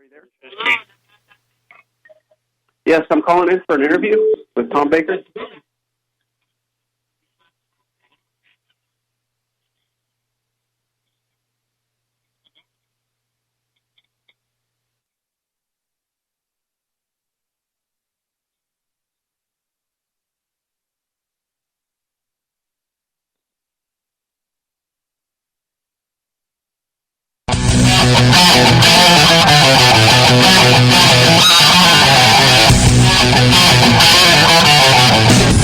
there. Yes, I'm calling in for an interview with Tom Baker.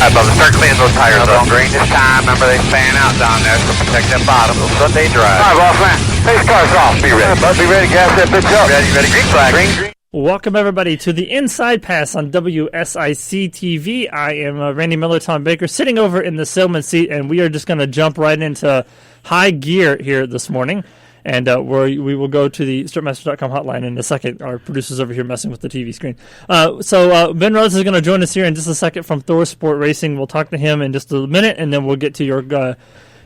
Above, start cleaning those tires up. On green this time. Remember they fan out down there, so protect that bottom. Sunday drive. All right, boss man. Face car's off. Be ready. Bud, be ready. Gas that bitch up. Ready. Green flag. Green. Welcome, everybody, to the Inside Pass on WSIC TV. I am Randy Miller, Tom Baker, sitting over in the sailman seat, and we are just going to jump right into high gear here this morning. And we will go to the stripmaster.com hotline in a second. Our producer's over here messing with the TV screen. So Ben Rhodes is going to join us here in just a second from Thorsport Racing. We'll talk to him in just a minute, and then we'll get to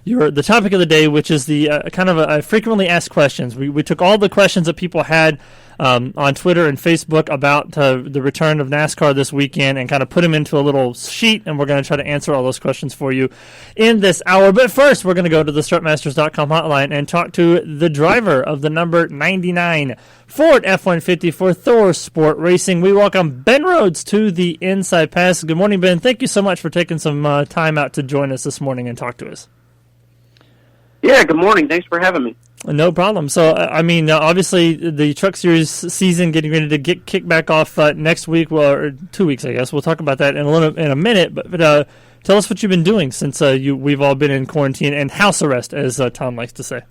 the topic of the day, which is the kind of a frequently asked questions. We took all the questions that people had on Twitter and Facebook about the return of NASCAR this weekend and kind of put them into a little sheet, and we're going to try to answer all those questions for you in this hour. But first, we're going to go to the stripmasters.com hotline and talk to the driver of the number 99 Ford F-150 for Thorsport Racing. We welcome Ben Rhodes to the Inside Pass. Good morning, Ben. Thank you so much for taking some time out to join us this morning and talk to us. Yeah, good morning. Thanks for having me. No problem. So, obviously, the Truck Series season getting ready to get kicked back off next week, or 2 weeks, I guess. We'll talk about that in a minute. But tell us what you've been doing since we've all been in quarantine and house arrest, as Tom likes to say.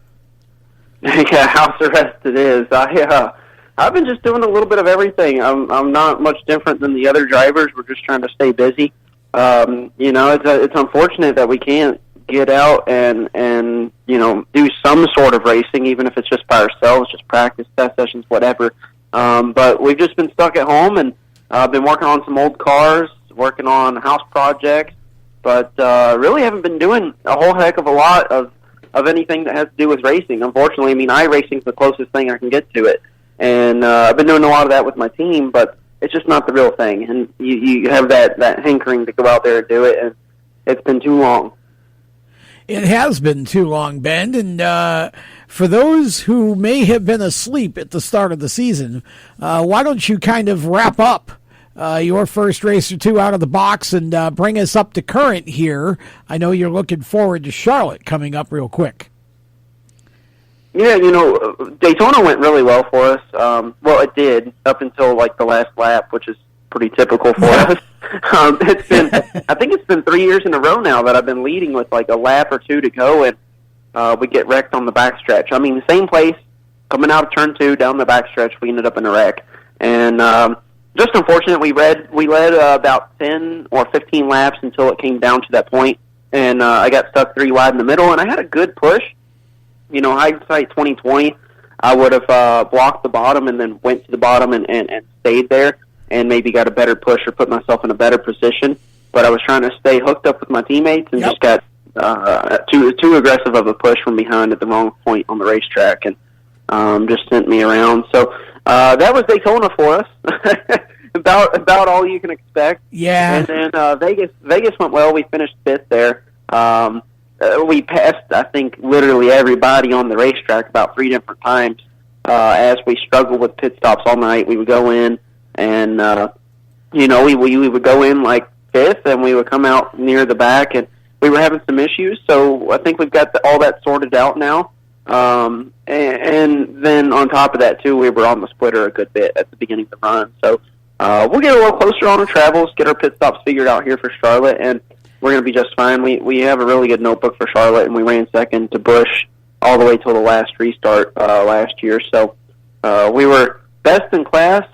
Yeah, house arrest it is. I've been just doing a little bit of everything. I'm not much different than the other drivers. We're just trying to stay busy. It's unfortunate that we can't get out and do some sort of racing, even if it's just by ourselves, just practice, test sessions, whatever. But we've just been stuck at home, and I've been working on some old cars, working on house projects, but really haven't been doing a whole heck of a lot of anything that has to do with racing. Unfortunately, iRacing is the closest thing I can get to it, and I've been doing a lot of that with my team, but it's just not the real thing, and you have that hankering to go out there and do it, and it's been too long. It has been too long, Ben, and for those who may have been asleep at the start of the season, why don't you kind of wrap up your first race or two out of the box and bring us up to current here? I know you're looking forward to Charlotte coming up real quick. Yeah, Daytona went really well for us. Well, it did up until the last lap, which is pretty typical for us. I think it's been 3 years in a row now that I've been leading with a lap or two to go, and we get wrecked on the backstretch. The same place, coming out of turn 2 down the backstretch, we ended up in a wreck, and just unfortunate. We led about 10 or 15 laps until it came down to that point, and I got stuck 3 wide in the middle, and I had a good push. Hindsight 2020, I would have blocked the bottom and then went to the bottom and stayed there, and maybe got a better push or put myself in a better position. But I was trying to stay hooked up with my teammates and just got too aggressive of a push from behind at the wrong point on the racetrack, and just sent me around. So that was Daytona for us. about all you can expect. Yeah. And then Vegas went well. We finished 5th there. We passed, I think, literally everybody on the racetrack about 3 different times. As we struggled with pit stops all night, we would go in, and we would go in 5th, and we would come out near the back, and we were having some issues. So I think we've got all that sorted out now. And then on top of that too, we were on the splitter a good bit at the beginning of the run. So we'll get a little closer on our travels, get our pit stops figured out here for Charlotte, and we're going to be just fine. We have a really good notebook for Charlotte, and we ran second to Busch all the way till the last restart last year. So we were best in class,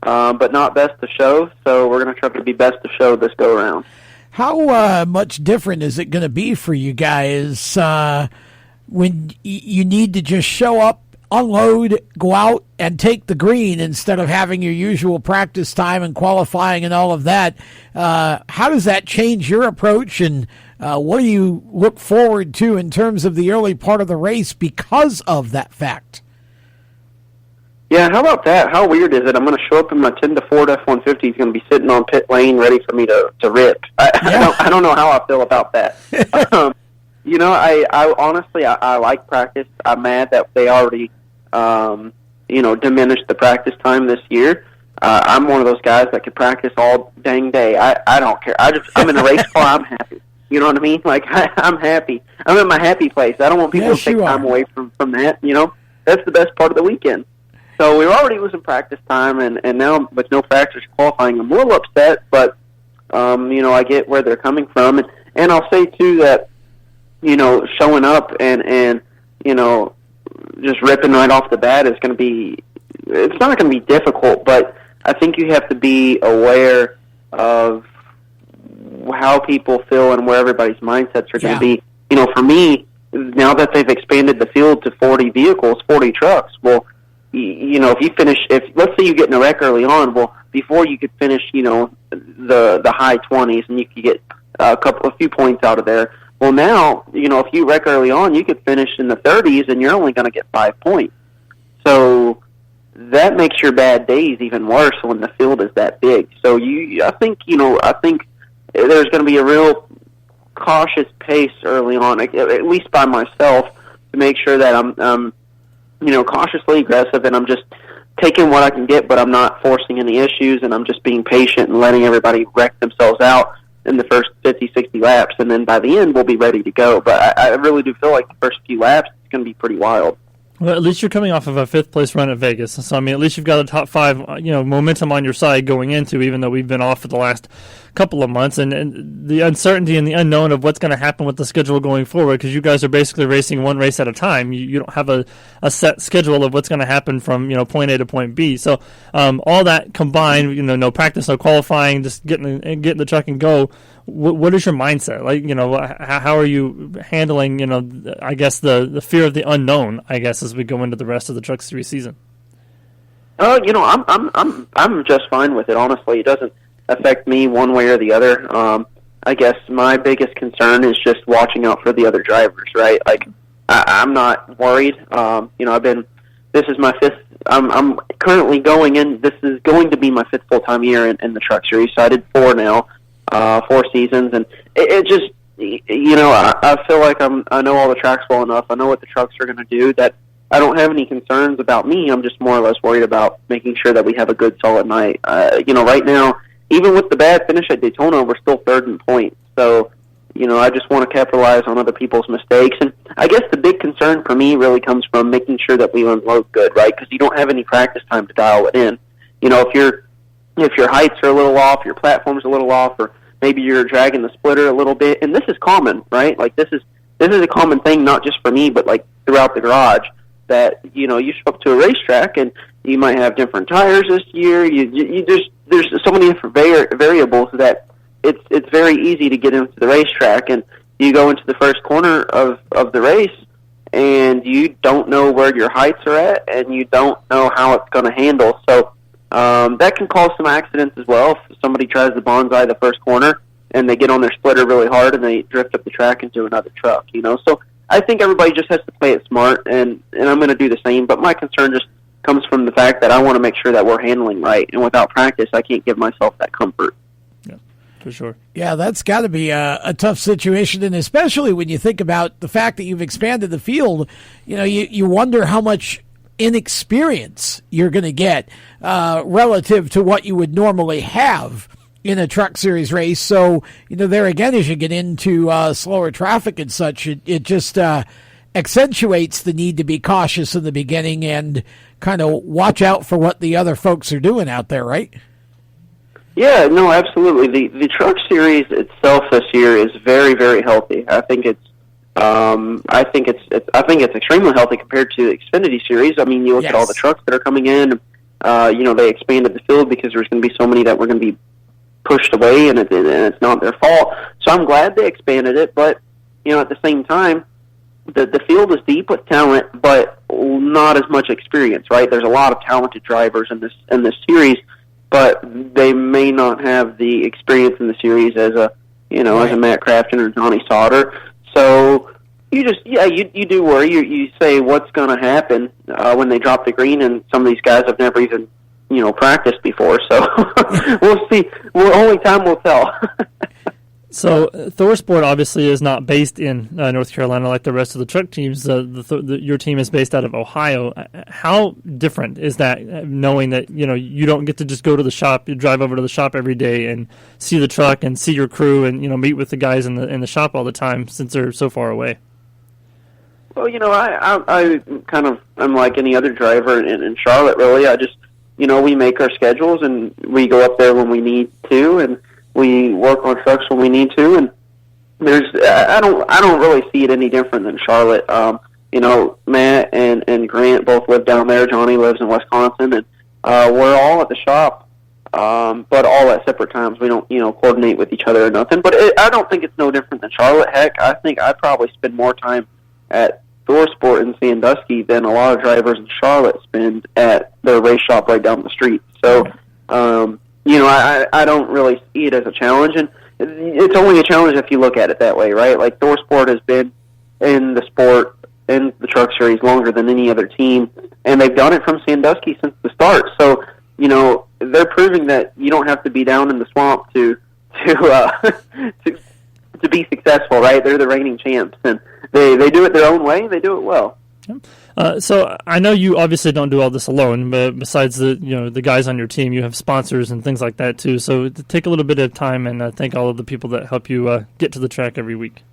but not best to show. So we're going to try to be best to show this go around. How much different is it going to be for you guys when you need to just show up, unload, go out, and take the green instead of having your usual practice time and qualifying and all of that? How does that change your approach, and what do you look forward to in terms of the early part of the race because of that fact? Yeah, how about that? How weird is it? I'm going to show up in my 10 to Ford F-150. He's going to be sitting on pit lane ready for me to rip. I don't know how I feel about that. I honestly, I like practice. I'm mad that they already, diminished the practice time this year. I'm one of those guys that could practice all dang day. I don't care. I'm in a race car. I'm happy. You know what I mean? Like, I'm happy. I'm in my happy place. I don't want people to take time away from that. That's the best part of the weekend. So we were already losing practice time, and now with no practice qualifying, I'm a little upset, but, I get where they're coming from. And I'll say, too, that, showing up and just ripping right off the bat is going to be, it's not going to be difficult, but I think you have to be aware of how people feel and where everybody's mindsets are going to be. For me, now that they've expanded the field to 40 vehicles, 40 trucks, well, if you finish, let's say you get in a wreck early on, well, before you could finish, the high 20s and you could get a few points out of there. Well, now, if you wreck early on, you could finish in the 30s and you're only going to get 5 points. So that makes your bad days even worse when the field is that big. So I think there's going to be a real cautious pace early on, at least by myself, to make sure that I'm cautiously aggressive and I'm just taking what I can get, but I'm not forcing any issues, and I'm just being patient and letting everybody wreck themselves out in the first 50, 60 laps, and then by the end we'll be ready to go. But I really do feel like the first few laps it's going to be pretty wild. Well, at least you're coming off of a 5th place run at Vegas. So, at least you've got a top 5, momentum on your side going into, even though we've been off for the last couple of months. And the uncertainty and the unknown of what's going to happen with the schedule going forward, because you guys are basically racing one race at a time. You don't have a set schedule of what's going to happen from, point A to point B. So, all that combined, no practice, no qualifying, just get in the truck and go. What is your mindset? Like, how are you handling, I guess the fear of the unknown, I guess, as we go into the rest of the Truck Series season? I'm just fine with it, honestly. It doesn't affect me one way or the other. I guess my biggest concern is just watching out for the other drivers, right? Like, I'm not worried. This is my 5th, I'm currently this is going to be my 5th full-time year in the Truck Series, so I did 4 now. 4 seasons, and it just, I feel like I know all the tracks well enough. I know what the trucks are going to do, that I don't have any concerns about me. I'm just more or less worried about making sure that we have a good, solid night. Right now, even with the bad finish at Daytona, we're still 3rd in points. So, I just want to capitalize on other people's mistakes. And I guess the big concern for me really comes from making sure that we unload good, right? Because you don't have any practice time to dial it in. If your heights are a little off, your platform's a little off, or maybe you're dragging the splitter a little bit, and this is common, right? Like, this is a common thing, not just for me, but like throughout the garage, that you show up to a racetrack and you might have different tires this year. There's so many different variables that it's very easy to get into the racetrack, and you go into the first corner of the race and you don't know where your heights are at, and you don't know how it's going to handle. So that can cause some accidents as well. If somebody tries to bonsai the first corner and they get on their splitter really hard and they drift up the track into another truck, So I think everybody just has to play it smart, and I'm going to do the same. But my concern just comes from the fact that I want to make sure that we're handling right, and without practice, I can't give myself that comfort. Yeah, for sure. Yeah, that's got to be a tough situation, and especially when you think about the fact that you've expanded the field, you wonder how much inexperience you're going to get relative to what you would normally have in a Truck Series race. So, there again, as you get into slower traffic and such, it just accentuates the need to be cautious in the beginning and kind of watch out for what the other folks are doing out there, right? Yeah, no, absolutely. The Truck Series itself this year is very, very healthy. I think it's extremely healthy compared to the Xfinity Series. I mean, you look at all the trucks that are coming in. They expanded the field because there's going to be so many that were going to be pushed away, and it's not their fault. So I'm glad they expanded it, but at the same time, the field is deep with talent, but not as much experience. Right? There's a lot of talented drivers in this series, but they may not have the experience in the series as a Matt Crafton or Johnny Sauter. So You do worry. You say what's going to happen when they drop the green, and some of these guys have never even practiced before. So we'll see. Only time will tell. So Thorsport obviously is not based in North Carolina like the rest of the truck teams. Your team is based out of Ohio. How different is that, knowing that you don't get to just go to the shop, you drive over to the shop every day and see the truck and see your crew and meet with the guys in the shop all the time since they're so far away? Well, I kind of am like any other driver in Charlotte. Really, I just we make our schedules and we go up there when we need to and we work on trucks when we need to, and I don't really see it any different than Charlotte. Matt and Grant both live down there. Johnny lives in Wisconsin, and we're all at the shop, but all at separate times. We don't coordinate with each other or nothing. But I don't think it's no different than Charlotte. Heck, I think I probably spend more time at Thorsport in Sandusky than a lot of drivers in Charlotte spend at their race shop right down the street. So. I don't really see it as a challenge, and it's only a challenge if you look at it that way, right? Like Thorsport has been in the sport, in the truck series, longer than any other team, and they've done it from Sandusky since the start. So, they're proving that you don't have to be down in the swamp to be successful, right? They're the reigning champs, and they do it their own way. They do it well. So I know you obviously don't do all this alone, but besides the guys on your team, you have sponsors and things like that too. So take a little bit of time and thank all of the people that help you get to the track every week.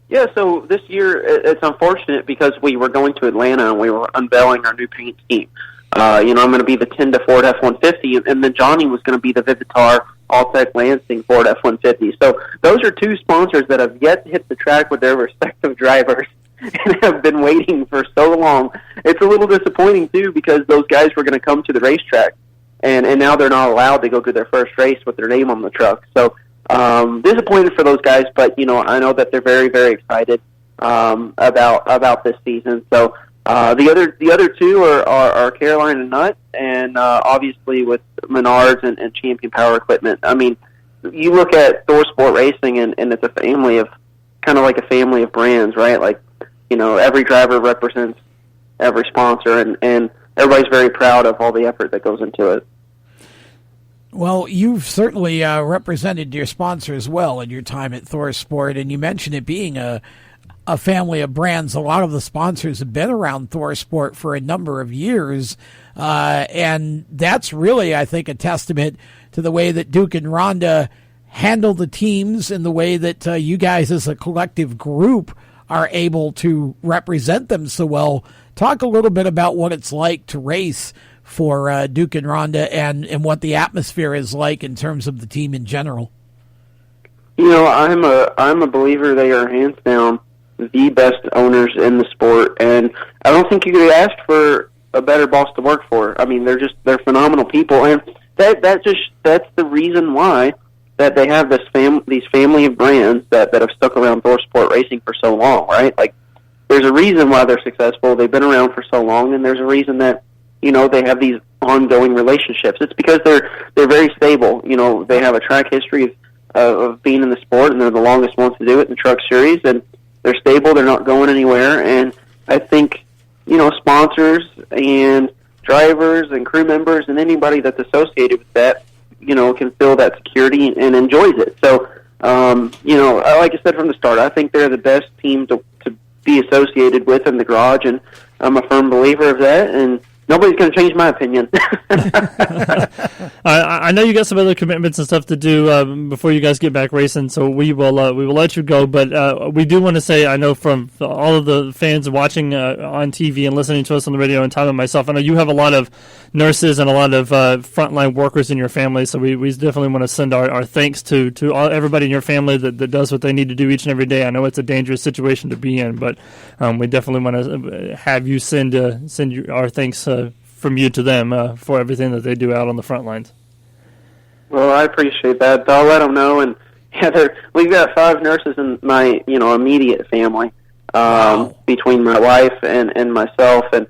Yeah, so this year it's unfortunate because we were going to Atlanta and we were unveiling our new paint scheme. I'm going to be the 10 to Ford F-150, and then Johnny was going to be the Vivitar All-Tech Lansing Ford F-150. So those are two sponsors that have yet to hit the track with their respective drivers and have been waiting for so long. It's a little disappointing, too, because those guys were going to come to the racetrack, and now they're not allowed to go to their first race with their name on the truck. So disappointed for those guys, but, I know that they're very, very excited about this season. So the other two are Caroline and Nutt, and obviously with Menards and Champion Power Equipment. I mean, you look at Thorsport Racing, and it's a family of, kind of like a family of brands, right? Like, every driver represents every sponsor, and everybody's very proud of all the effort that goes into it. Well, you've certainly represented your sponsors well in your time at Thorsport, and you mentioned it being a family of brands. A lot of the sponsors have been around Thorsport for a number of years, and that's really, I think, a testament to the way that Duke and Rhonda handle the teams and the way that you guys as a collective group are able to represent them so well. Talk a little bit about what it's like to race for Duke and Rhonda and what the atmosphere is like in terms of the team in general. I'm a believer they are hands down the best owners in the sport, and I don't think you could ask for a better boss to work for. I mean, they're phenomenal people, and that's the reason why that they have these family of brands that have stuck around Thorsport Racing for so long, right? Like, there's a reason why they're successful. They've been around for so long, and there's a reason that they have these ongoing relationships. It's because they're very stable. They have a track history of being in the sport, and they're the longest ones to do it in the truck series, and they're stable. They're not going anywhere, and I think sponsors and drivers and crew members and anybody that's associated with that can feel that security and enjoys it. So, like I said from the start, I think they're the best team to be associated with in the garage, and I'm a firm believer of that, and nobody's going to change my opinion. I know you got some other commitments and stuff to do before you guys get back racing, so we will let you go. But we do want to say, I know from all of the fans watching on TV and listening to us on the radio, and Tom and myself, I know you have a lot of nurses and a lot of frontline workers in your family, so we definitely want to send our thanks to everybody in your family that does what they need to do each and every day. I know it's a dangerous situation to be in, but we definitely want to have you send our thanks from you to them for everything that they do out on the front lines. Well, I appreciate that. I'll let them know. And we've got 5 nurses in my immediate family, between my wife and myself, and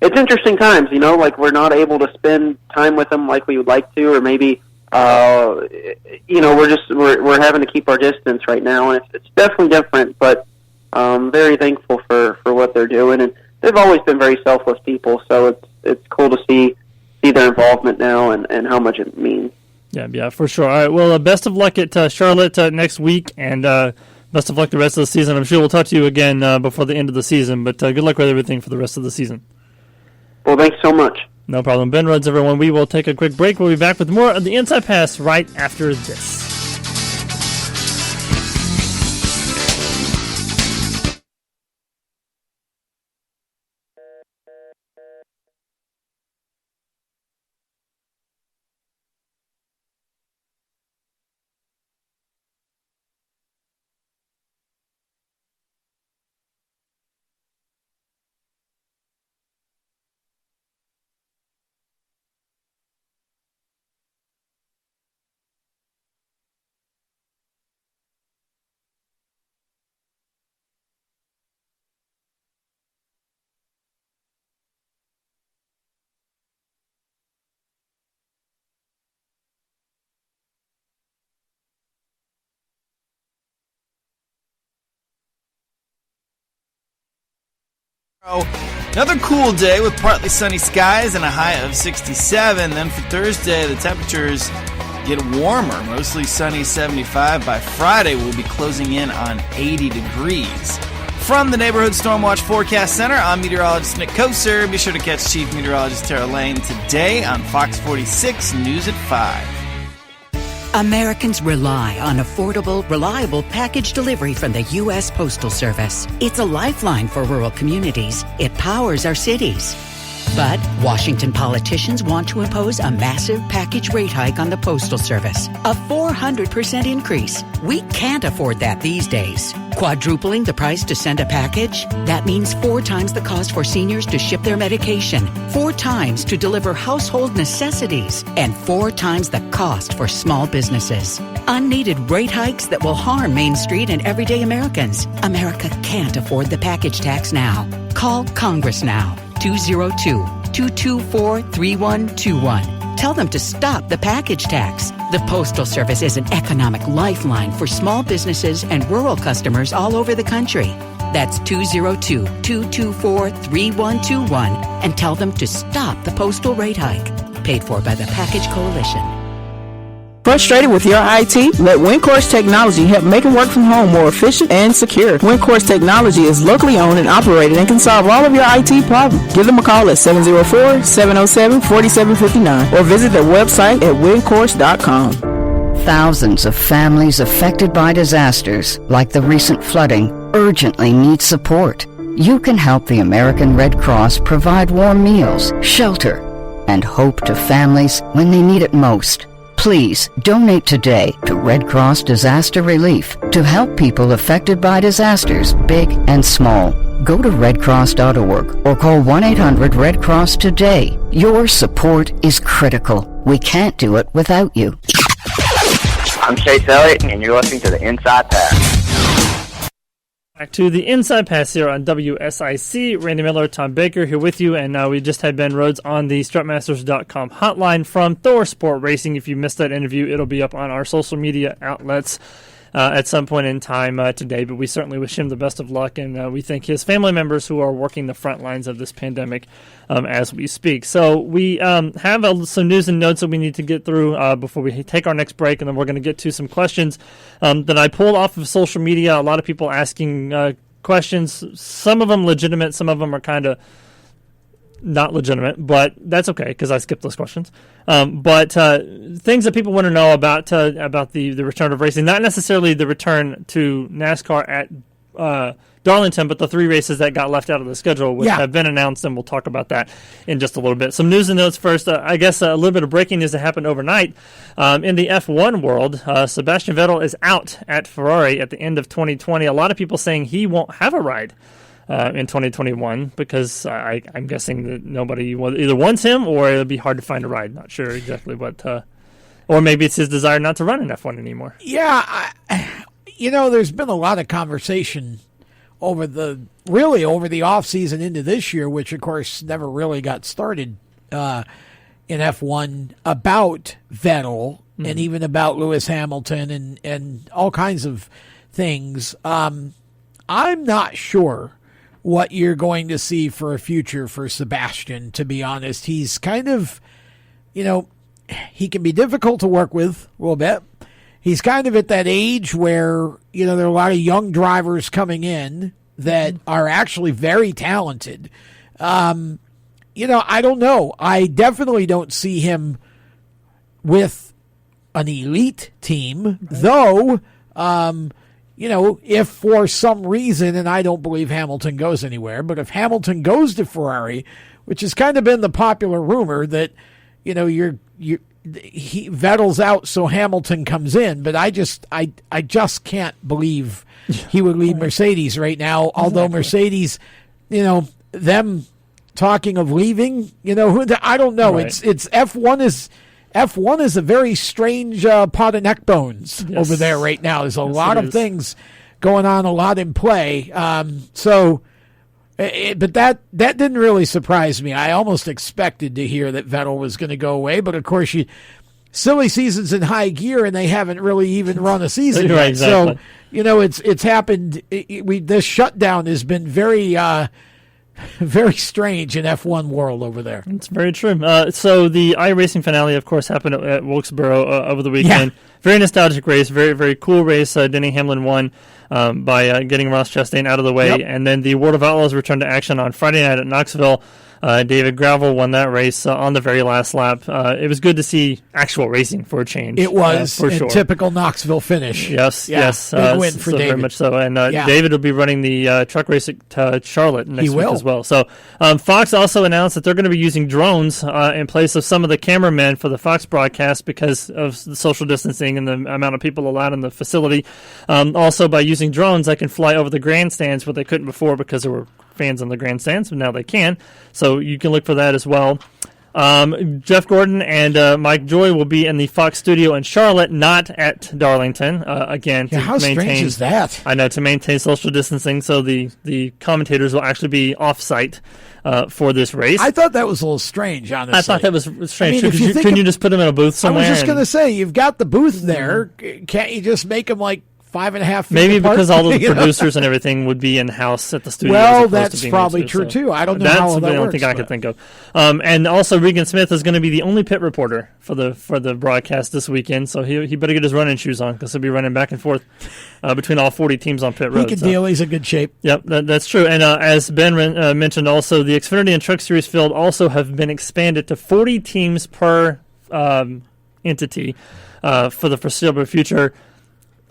it's interesting times. Like, we're not able to spend time with them like we would like to, or maybe we're having to keep our distance right now, and it's definitely different. But very thankful for what they're doing, and they've always been very selfless people. So it's cool to see their involvement now and how much it means. Yeah, for sure. All right, well, best of luck at Charlotte next week, and best of luck the rest of the season. I'm sure we'll talk to you again before the end of the season, but good luck with everything for the rest of the season. Well, thanks so much. No problem. Ben Rhodes, everyone. We will take a quick break. We'll be back with more of the Inside Pass right after this. Another cool day with partly sunny skies and a high of 67. Then for Thursday, the temperatures get warmer, mostly sunny 75. By Friday, we'll be closing in on 80 degrees. From the Neighborhood Stormwatch Forecast Center, I'm meteorologist Nick Koser. Be sure to catch Chief Meteorologist Tara Lane today on Fox 46 News at 5. Americans rely on affordable, reliable package delivery from the U.S. Postal Service. It's a lifeline for rural communities. It powers our cities. But Washington politicians want to impose a massive package rate hike on the Postal Service, a 400% increase. We can't afford that these days. Quadrupling the price to send a package? That means 4 times the cost for seniors to ship their medication, 4 times to deliver household necessities, and 4 times the cost for small businesses. Unneeded rate hikes that will harm Main Street and everyday Americans. America can't afford the package tax now. Call Congress now. 202-224-3121. Tell them to stop the package tax. The Postal Service is an economic lifeline for small businesses and rural customers all over the country. That's 202-224-3121 and tell them to stop the postal rate hike. Paid for by the Package Coalition. Frustrated with your IT? Let WindCourse Technology help make it work from home more efficient and secure. WindCourse Technology is locally owned and operated and can solve all of your IT problems. Give them a call at 704-707-4759 or visit their website at windcourse.com. Thousands of families affected by disasters, like the recent flooding, urgently need support. You can help the American Red Cross provide warm meals, shelter, and hope to families when they need it most. Please donate today to Red Cross Disaster Relief to help people affected by disasters, big and small. Go to redcross.org or call 1-800-RED-CROSS today. Your support is critical. We can't do it without you. I'm Chase Elliott, and you're listening to the Inside Pass. Back to the Inside Pass here on WSIC. Randy Miller, Tom Baker here with you, and we just had Ben Rhodes on the strutmasters.com hotline from Thorsport Racing. If you missed that interview, it'll be up on our social media outlets at some point in time today, but we certainly wish him the best of luck, and we thank his family members who are working the front lines of this pandemic as we speak. So we have some news and notes that we need to get through before we take our next break, and then we're going to get to some questions that I pulled off of social media. A lot of people asking questions, some of them legitimate, some of them are kind of not legitimate, but that's okay because I skipped those questions. But things that people want to know about the return of racing, not necessarily the return to NASCAR at Darlington, but the 3 races that got left out of the schedule, which have been announced, and we'll talk about that in just a little bit. Some news and notes first. I guess a little bit of breaking news that happened overnight in the F1 world. Sebastian Vettel is out at Ferrari at the end of 2020. A lot of people saying he won't have a ride in 2021 because I'm guessing that nobody either wants him or it'll be hard to find a ride. Not sure exactly what, or maybe it's his desire not to run in F1 anymore. Yeah, there's been a lot of conversation over the off season into this year, which of course never really got started. in F1 about Vettel and even about Lewis Hamilton and all kinds of things. I'm not sure what you're going to see for a future for Sebastian, to be honest. He's kind of, he can be difficult to work with a little bit. He's kind of at that age where, there are a lot of young drivers coming in that are actually very talented. I don't know. I definitely don't see him with an elite team, though, if for some reason, and I don't believe Hamilton goes anywhere, but if Hamilton goes to Ferrari, which has kind of been the popular rumor that, Vettel's out, so Hamilton comes in, but I just can't believe he would leave Mercedes right now. Although Mercedes, them talking of leaving, I don't know. Right. It's F1 is a very strange pot of neck bones over there right now. There's a lot of things going on, a lot in play. But that didn't really surprise me. I almost expected to hear that Vettel was going to go away, but of course, silly seasons in high gear, and they haven't really even run a season yet. Exactly. So it's happened. This shutdown has been very very strange in F1 world over there. It's very true. So the iRacing finale, of course, happened at Wilkesboro over the weekend. Yeah. Very nostalgic race, very, very cool race. Denny Hamlin won by getting Ross Chastain out of the way. Yep. And then the World of Outlaws returned to action on Friday night at Knoxville. David Gravel won that race on the very last lap. It was good to see actual racing for a change. It was, for sure. Typical Knoxville finish. Yes. Big win for David. Very much so. And David will be running the truck race at Charlotte next week as well. So Fox also announced that they're going to be using drones in place of some of the cameramen for the Fox broadcast because of the social distancing and the amount of people allowed in the facility. Also, by using drones, they can fly over the grandstands, what they couldn't before because there were fans in the grandstands, but now they can. So you can look for that as well. Jeff Gordon and Mike Joy will be in the Fox studio in Charlotte, not at Darlington. Again, to how strange is that? I know, to maintain social distancing, so the commentators will actually be off-site for this race. I thought that was a little strange, honestly. I thought that was strange. Couldn't you just put them in a booth somewhere? I was just going to say, you've got the booth there. Can't you just make them like 5.5 feet maybe apart? Because all the producers and everything would be in-house at the studio. Well, that's probably true, too. I don't know how that works. That's the only thing I could think of. And also, Regan Smith is going to be the only pit reporter for the broadcast this weekend, so he better get his running shoes on because he'll be running back and forth between all 40 teams on pit road. He can deal. He's in good shape. Yep, that's true. And as Ben mentioned also, the Xfinity and Truck Series field also have been expanded to 40 teams per entity for the foreseeable future.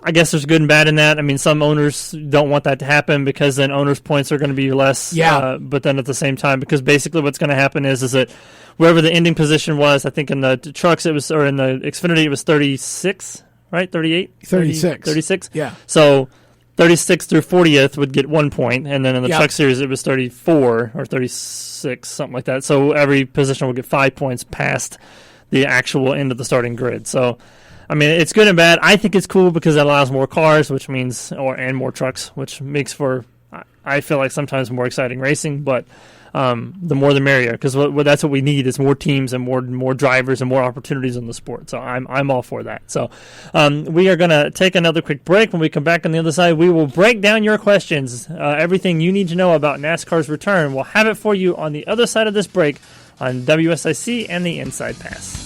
I guess there's good and bad in that. I mean, some owners don't want that to happen because then owners' points are going to be less. Yeah. But then at the same time, because basically what's going to happen is that wherever the ending position was, I think in the trucks or in the Xfinity it was 36, right? 38? 36. 36? Yeah. So 36 through 40th would get 1 point, and then in the Truck Series it was 34 or 36, something like that. So every position will get 5 points past the actual end of the starting grid. So I mean, it's good and bad. I think it's cool because it allows more cars, which means, and more trucks, which makes for, I feel like sometimes more exciting racing. But the more the merrier, because that's what we need is more teams and more drivers and more opportunities in the sport. So I'm all for that. So we are going to take another quick break. When we come back on the other side, we will break down your questions, everything you need to know about NASCAR's return. We'll have it for you on the other side of this break on WSIC and the Inside Pass.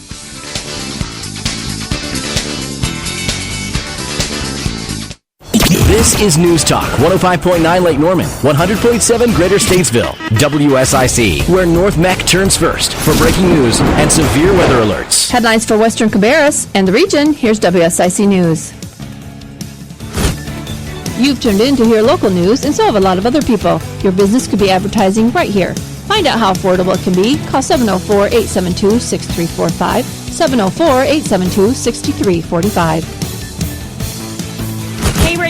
This is News Talk 105.9 Lake Norman, 100.7 Greater Statesville, WSIC, where North Mac turns first for breaking news and severe weather alerts. Headlines for Western Cabarrus and the region. Here's WSIC News. You've tuned in to hear local news, and so have a lot of other people. Your business could be advertising right here. Find out how affordable it can be. Call 704-872-6345, 704-872-6345.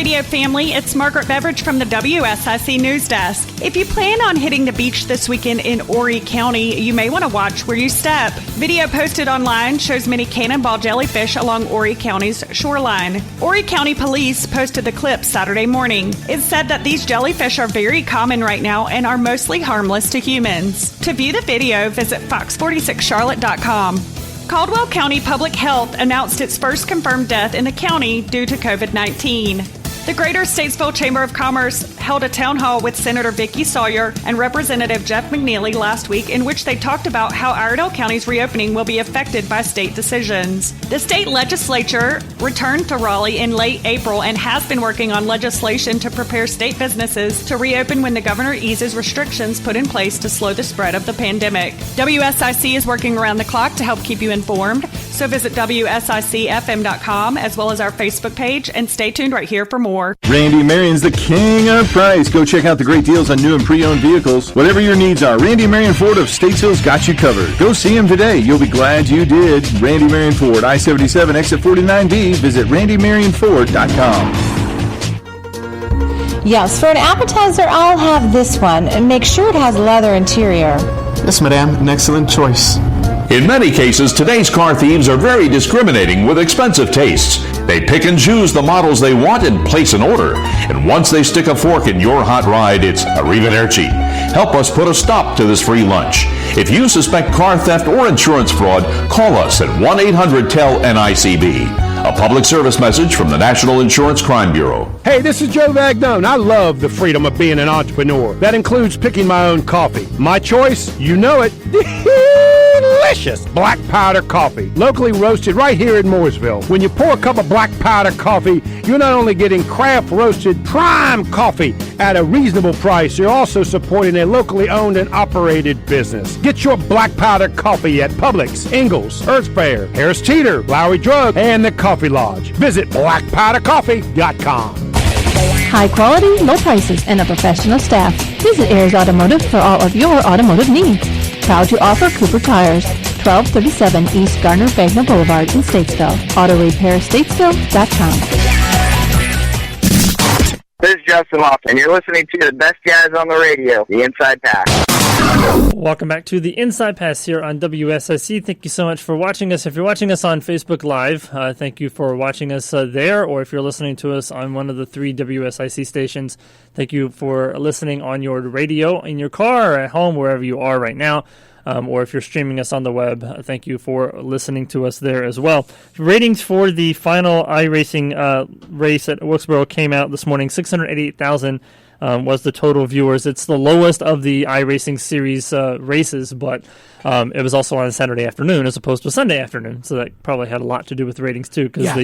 radio family, it's Margaret Beveridge from the WSIC News Desk. If you plan on hitting the beach this weekend in Horry County, you may want to watch where you step. Video posted online shows many cannonball jellyfish along Horry County's shoreline. Horry County Police posted the clip Saturday morning. It said that these jellyfish are very common right now and are mostly harmless to humans. To view the video, visit fox46charlotte.com. Caldwell County Public Health announced its first confirmed death in the county due to COVID-19. The Greater Statesville Chamber of Commerce held a town hall with Senator Vicki Sawyer and Representative Jeff McNeely last week in which they talked about how Iredell County's reopening will be affected by state decisions. The state legislature returned to Raleigh in late April and has been working on legislation to prepare state businesses to reopen when the governor eases restrictions put in place to slow the spread of the pandemic. WSIC is working around the clock to help keep you informed, so visit WSICFM.com as well as our Facebook page and stay tuned right here for more. Randy Marion's the king of price. Go check out the great deals on new and pre-owned vehicles. Whatever your needs are, Randy Marion Ford of Statesville's got you covered. Go see him today. You'll be glad you did. Randy Marion Ford, I-77, exit 49B. Visit randymarionford.com. Yes, for an appetizer, I'll have this one. And make sure it has leather interior. Yes, madame. An excellent choice. In many cases, today's car thieves are very discriminating with expensive tastes. They pick and choose the models they want and place an order. And once they stick a fork in your hot ride, it's arrivederci. Help us put a stop to this free lunch. If you suspect car theft or insurance fraud, call us at 1-800-TEL-NICB. A public service message from the National Insurance Crime Bureau. Hey, this is Joe Vagnone. I love the freedom of being an entrepreneur. That includes picking my own coffee. My choice, you know it. Delicious black powder coffee, locally roasted right here in Mooresville. When you pour a cup of black powder coffee, you're not only getting craft roasted prime coffee at a reasonable price, you're also supporting a locally owned and operated business. Get your black powder coffee at Publix, Ingles, Earth Fare, Harris Teeter, Lowry Drug, and the Coffee Lodge. Visit blackpowdercoffee.com. High quality, low prices, and a professional staff. Visit Ayers Automotive for all of your automotive needs. Proud to offer Cooper Tires, 1237 East Gardner-Bagnell Boulevard in Statesville. Auto Repair Statesville.com. This is Justin Lofton, and you're listening to the best guys on the radio, the Inside Pass. Welcome back to the Inside Pass here on WSIC. Thank you so much for watching us. If you're watching us on Facebook Live, thank you for watching us there. Or if you're listening to us on one of the 3 WSIC stations, thank you for listening on your radio, in your car, or at home, wherever you are right now. Or if you're streaming us on the web, thank you for listening to us there as well. Ratings for the final iRacing race at Wilkesboro came out this morning. 688,000 was the total viewers. It's the lowest of the iRacing series races, but it was also on a Saturday afternoon as opposed to a Sunday afternoon. So that probably had a lot to do with ratings too, because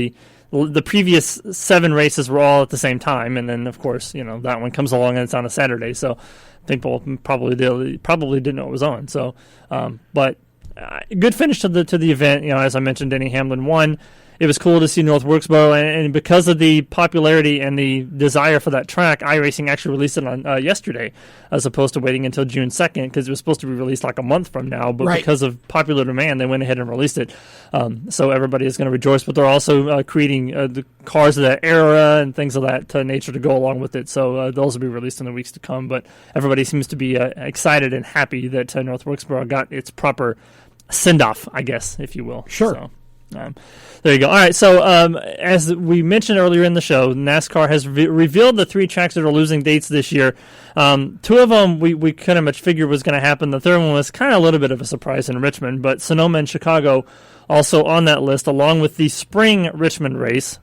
the previous 7 races were all at the same time, and then of course that one comes along and it's on a Saturday. So people probably didn't know it was on. So, but good finish to the event. As I mentioned, Denny Hamlin won. It was cool to see North Wilkesboro, and because of the popularity and the desire for that track, iRacing actually released it on yesterday, as opposed to waiting until June 2nd, because it was supposed to be released like a month from now. But because of popular demand, they went ahead and released it. So everybody is going to rejoice. But they're also creating the cars of that era and things of that nature to go along with it. So those will be released in the weeks to come. But everybody seems to be excited and happy that North Wilkesboro got its proper send-off, I guess, if you will. Sure. So, there you go. All right, so as we mentioned earlier in the show, NASCAR has revealed the 3 tracks that are losing dates this year. 2 of them we kind of much figured was going to happen. The third one was kind of a little bit of a surprise in Richmond, but Sonoma and Chicago also on that list, along with the spring Richmond race.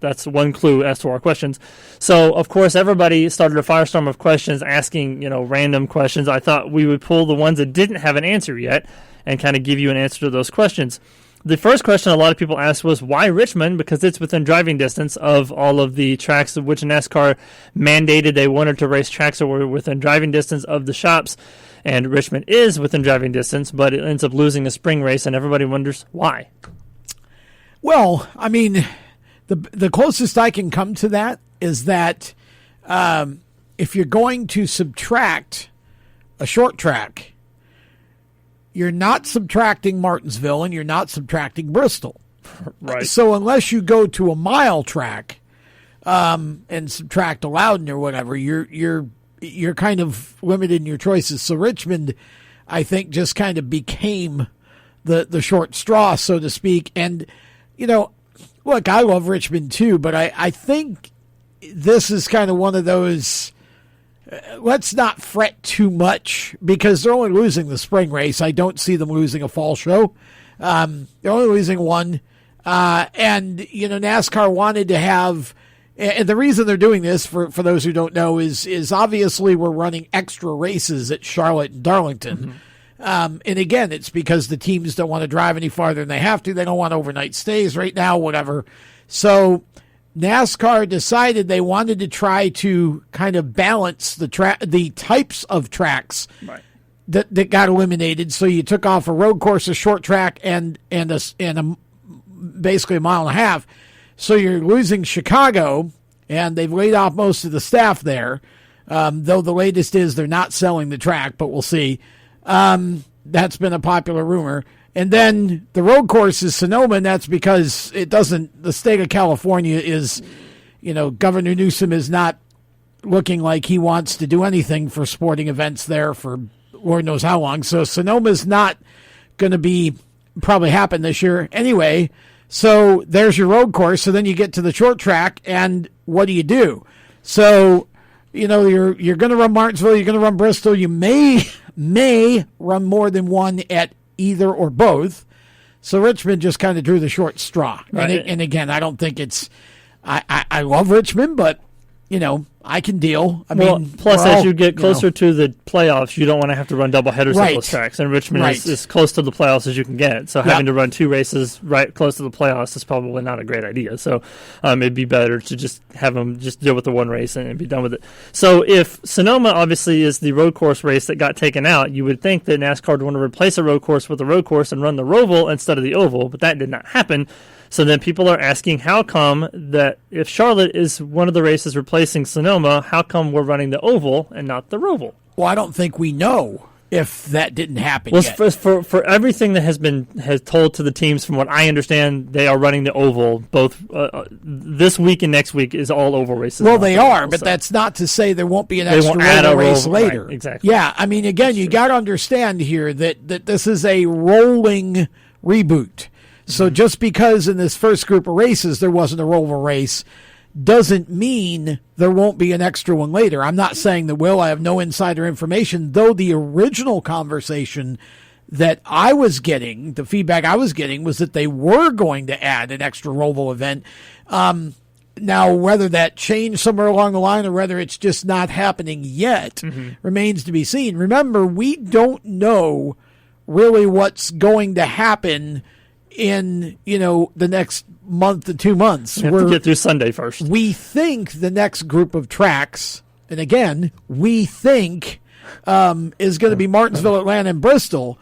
That's one clue as to our questions. So, of course, everybody started a firestorm of questions asking, random questions. I thought we would pull the ones that didn't have an answer yet and kind of give you an answer to those questions. The first question a lot of people asked was, why Richmond? Because it's within driving distance of all of the tracks of which NASCAR mandated they wanted to race tracks that were within driving distance of the shops. And Richmond is within driving distance, but it ends up losing a spring race, and everybody wonders why. Well, I mean, the closest I can come to that is that if you're going to subtract a short track, you're not subtracting Martinsville and you're not subtracting Bristol. Right. So unless you go to a mile track, and subtract a Loudon or whatever, you're kind of limited in your choices. So Richmond, I think, just kind of became the short straw, so to speak. And, look, I love Richmond too, but I think this is kind of one of those, let's not fret too much because they're only losing the spring race. I don't see them losing a fall show. They're only losing one. And, NASCAR wanted to have, and the reason they're doing this, for those who don't know, is obviously we're running extra races at Charlotte and Darlington. And again, it's because the teams don't want to drive any farther than they have to. They don't want overnight stays right now, whatever. So NASCAR decided they wanted to try to kind of balance the types of tracks that got eliminated. So you took off a road course, a short track, and basically a mile and a half. So you're losing Chicago, and they've laid off most of the staff there. Though the latest is they're not selling the track, but we'll see. That's been a popular rumor. And then the road course is Sonoma, and that's because the state of California is, Governor Newsom is not looking like he wants to do anything for sporting events there for Lord knows how long. So Sonoma's not going to probably happen this year anyway. So there's your road course. So then you get to the short track, and what do? So, you're going to run Martinsville, you're going to run Bristol. You may run more than one at either or both. So Richmond just kind of drew the short straw. Right. And again, I don't think it's I love Richmond, but I can deal. Plus, as you get closer to the playoffs, you don't want to have to run double headers at those tracks. And Richmond is close to the playoffs as you can get. So having to run two races right close to the playoffs is probably not a great idea. So it'd be better to just have them just deal with the one race and be done with it. So if Sonoma obviously is the road course race that got taken out, you would think that NASCAR would want to replace a road course with a road course and run the Roval instead of the Oval, but that did not happen. So then people are asking, how come that if Charlotte is one of the races replacing Sonoma, how come we're running the Oval and not the Roval? Well, I don't think we know if that didn't happen yet. For everything that has told to the teams, from what I understand, they are running the Oval both this week and next week is all Oval races. Well, they are, but that's not to say there won't be an extra Roval race later. Right, exactly. Yeah, I mean, again, you got to understand here that this is a rolling reboot. So just because in this first group of races there wasn't a Roval race doesn't mean there won't be an extra one later. I'm not saying there will. I have no insider information, though the original conversation that I was getting, the feedback I was getting, was that they were going to add an extra Roval event. Now, whether that changed somewhere along the line or whether it's just not happening yet remains to be seen. Remember, we don't know really what's going to happen in the next month to 2 months. We have to get through Sunday first. We think the next group of tracks, and again, we think is going to be Martinsville, Atlanta, and Bristol.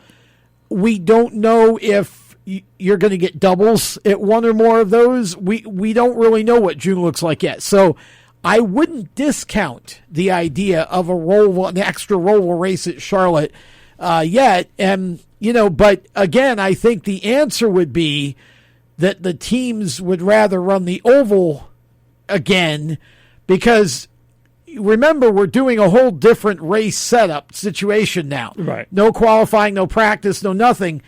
We don't know if you're going to get doubles at one or more of those. We don't really know what June looks like yet. So I wouldn't discount the idea of an extra Roval race at Charlotte yet. And but again, I think the answer would be that the teams would rather run the Oval again because, remember, we're doing a whole different race setup situation now. Right. No qualifying, no practice, no nothing.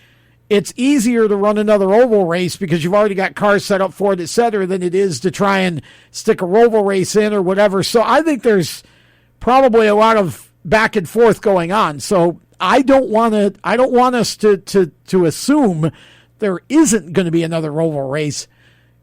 It's easier to run another Oval race because you've already got cars set up for it, et cetera, than it is to try and stick a Roval race in or whatever. So I think there's probably a lot of back and forth going on. So I don't want us to assume there isn't going to be another Roval race.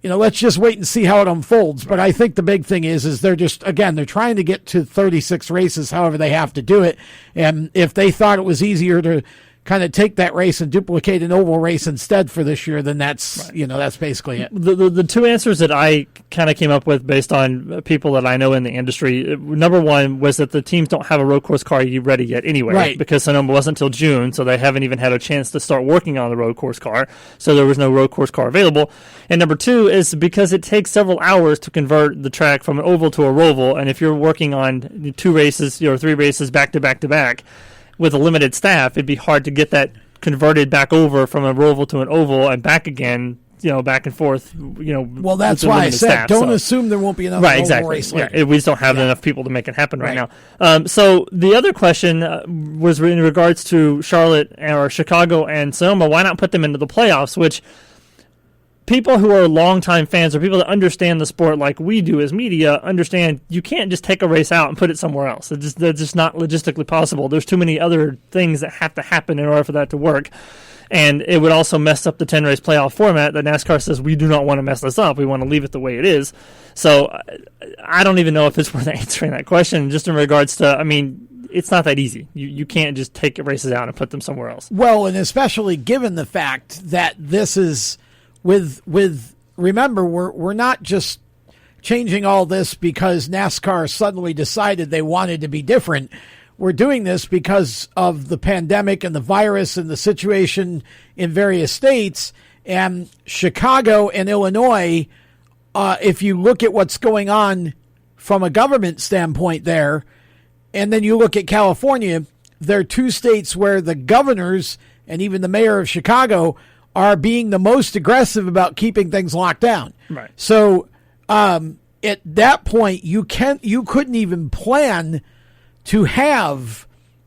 Let's just wait and see how it unfolds. But I think the big thing is they're trying to get to 36 races, however they have to do it. And if they thought it was easier to kind of take that race and duplicate an Oval race instead for this year, then that's that's basically it. The two answers that I kind of came up with based on people that I know in the industry, number one was that the teams don't have a road course car ready yet anyway, right, because Sonoma wasn't until June, so they haven't even had a chance to start working on the road course car, so there was no road course car available. And number two is because it takes several hours to convert the track from an Oval to a Roval, and if you're working on 2 races or 3 races back to back to back, with a limited staff, it'd be hard to get that converted back over from a Roval to an Oval and back again back and forth. Well, that's why I said don't assume there won't be another race later. Yeah, we just don't have enough people to make it happen right now. So the other question was in regards to Charlotte or Chicago and Sonoma. Why not put them into the playoffs? Which people who are longtime fans or people that understand the sport like we do as media understand you can't just take a race out and put it somewhere else. That's just not logistically possible. There's too many other things that have to happen in order for that to work. And it would also mess up the 10-race playoff format that NASCAR says we do not want to mess this up. We want to leave it the way it is. So I don't even know if it's worth answering that question just in regards to, it's not that easy. You can't just take races out and put them somewhere else. Well, and especially given the fact that this is remember, we're not just changing all this because NASCAR suddenly decided they wanted to be different. We're doing this because of the pandemic and the virus and the situation in various states. And Chicago and Illinois, if you look at what's going on from a government standpoint there, and then you look at California, they're two states where the governors and even the mayor of Chicago are being the most aggressive about keeping things locked down. Right. So at that point, you couldn't even plan to have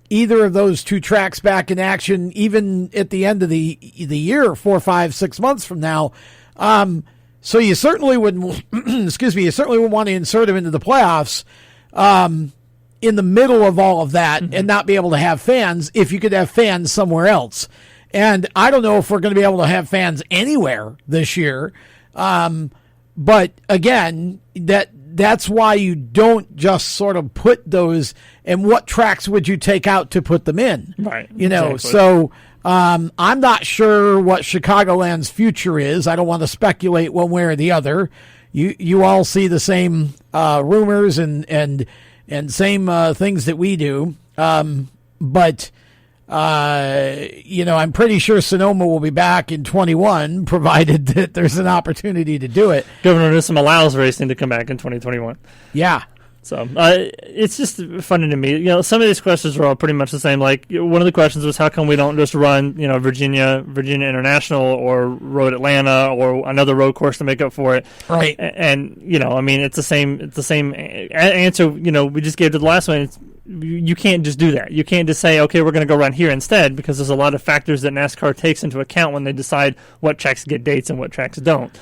either of those two tracks back in action, even at the end of the year, 4, 5, 6 months from now. So you certainly wouldn't, you certainly wouldn't want to insert them into the playoffs in the middle of all of that and not be able to have fans if you could have fans somewhere else. And I don't know if we're going to be able to have fans anywhere this year. But again, that's why you don't just sort of put those, and what tracks would you take out to put them in? Right. Exactly. So I'm not sure what Chicagoland's future is. I don't want to speculate one way or the other. You all see the same rumors and same things that we do. But I'm pretty sure Sonoma will be back in 21, provided that there's an opportunity to do it. Governor Newsom allows racing to come back in 2021. Yeah. So it's just funny to me. Some of these questions are all pretty much the same. Like one of the questions was, how come we don't just run, Virginia International or Road Atlanta or another road course to make up for it? Right. And it's the same. It's the same answer. We just gave to the last one. You can't just do that. You can't just say, okay, we're going to go run here instead, because there's a lot of factors that NASCAR takes into account when they decide what tracks get dates and what tracks don't.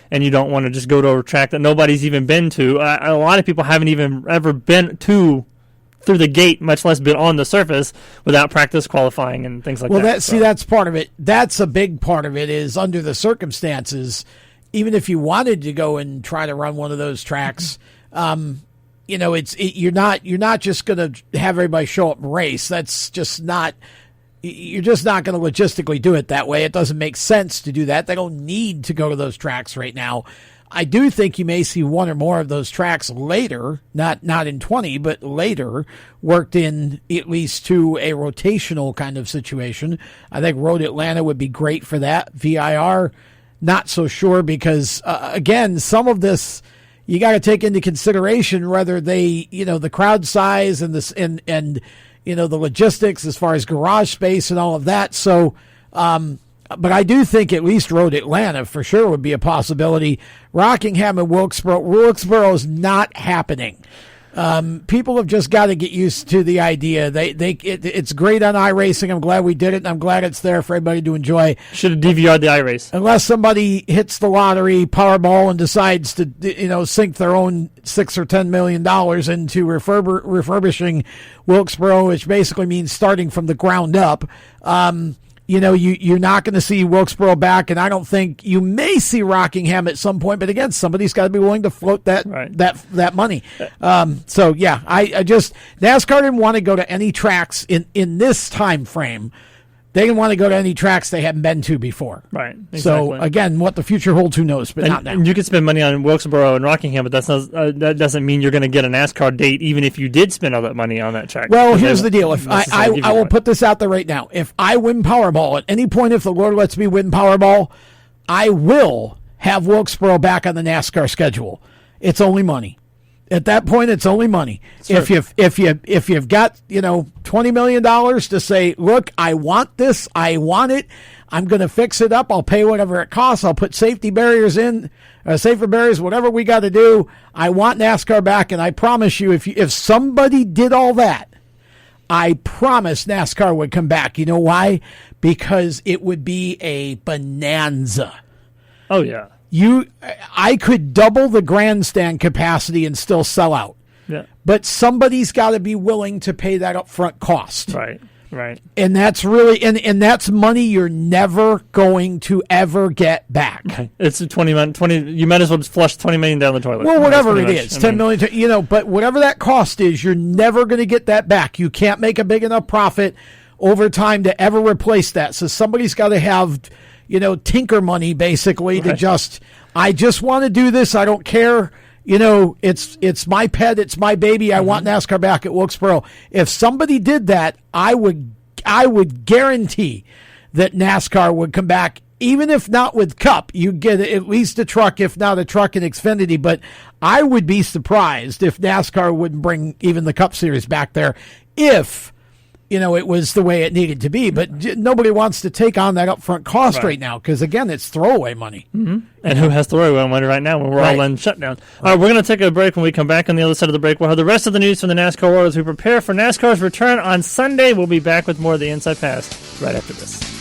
And you don't want to just go to a track that nobody's even been to. A lot of people haven't even ever been through the gate, much less been on the surface without practice qualifying and things like that. Well, that's part of it. That's a big part of it, is under the circumstances, even if you wanted to go and try to run one of those tracks, you're not just going to have everybody show up and race. That's just not. You're just not going to logistically do it that way. It doesn't make sense to do that. They don't need to go to those tracks right now. I do think you may see one or more of those tracks later, not in 20, but later, worked in at least to a rotational kind of situation. I think Road Atlanta would be great for that. VIR, not so sure, because, again, some of this you got to take into consideration whether they, the crowd size and this and the logistics as far as garage space and all of that. So, but I do think at least Road Atlanta for sure would be a possibility. Rockingham and Wilkesboro is not happening. People have just got to get used to the idea. It's great on iRacing. I'm glad we did it, and I'm glad it's there for everybody to enjoy. Should have DVR'd the iRace. Unless somebody hits the lottery Powerball and decides to, sink their own $6 or $10 million into refurbishing Wilkesboro, which basically means starting from the ground up. You're not going to see Wilkesboro back, and I don't think you may see Rockingham at some point. But again, somebody's got to be willing to float that money. So yeah, I just NASCAR didn't want to go to any tracks in this time frame. They didn't want to go to any tracks they hadn't been to before. Right. Exactly. So again, what the future holds, who knows? But not now. And you can spend money on Wilkesboro and Rockingham, but that doesn't mean you're going to get a NASCAR date, even if you did spend all that money on that track. Well, here's the deal. If I will put this out there right now. If I win Powerball at any point, if the Lord lets me win Powerball, I will have Wilkesboro back on the NASCAR schedule. It's only money. At that point, it's only money. Sure. If you've got $20 million to say, look, I want this, I want it, I'm going to fix it up, I'll pay whatever it costs, I'll put safety barriers in, safer barriers, whatever we got to do. I want NASCAR back, and I promise you, if somebody did all that, I promise NASCAR would come back. You know why? Because it would be a bonanza. Oh, yeah. I could double the grandstand capacity and still sell out. Yeah. But somebody's got to be willing to pay that upfront cost. Right. And that's really, and that's money you're never going to ever get back. It's a 20, you might as well just flush $20 million down the toilet. Well, whatever it is, $10 million, but whatever that cost is, you're never going to get that back. You can't make a big enough profit over time to ever replace that. So somebody's got to have, tinker money basically to I just want to do this. I don't care. It's my pet. It's my baby. I want NASCAR back at Wilkesboro. If somebody did that, I would guarantee that NASCAR would come back, even if not with Cup. You get at least a truck, if not a truck in Xfinity. But I would be surprised if NASCAR wouldn't bring even the Cup Series back there if it was the way it needed to be. But nobody wants to take on that upfront cost right now because, again, it's throwaway money. Mm-hmm. And who has throwaway money right now when we're all in shutdown? All right, we're going to take a break. When we come back on the other side of the break, we'll have the rest of the news from the NASCAR world as we prepare for NASCAR's return on Sunday. We'll be back with more of the Inside Pass right after this.